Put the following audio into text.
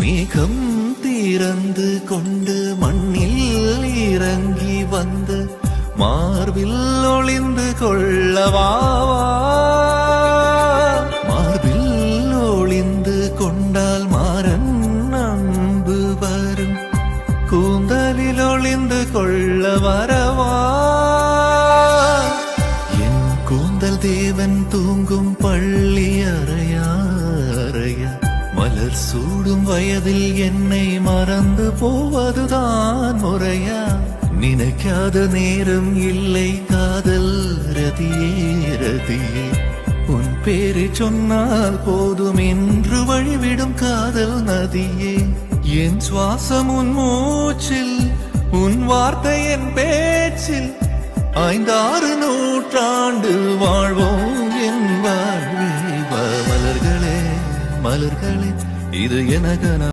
மேகம் திறந்து கொண்டு மண்ணில் இறங்கி வந்து மார்பில் ஒளிந்து கொள்ளவா, மார்பில் ஒளிந்து கொண்டால் மாறன் அன்பு வரும், கூந்தலில் ஒளிந்து கொள்ள வரவா. என் கூந்தல் தேவன் தூங்கும் பள்ளி அறையா அறையா, மலர் சூடும் வயதில் என்னை மறந்து போவதுதான் முறையா. நினைக்காத நேரம் இல்லை காதல் ரதியே ரதியே, உன் பேரை சொன்னால் போதும் என்று வழிவிடும் காதல் நதியே. என் சுவாசம் உன் மூச்சில், உன் வார்த்தை என் பேச்சில், 5-6 நூற்றாண்டு வாழ்வோம் என் வாழ்வே. மலர்களே மலர்களே, இது எனகன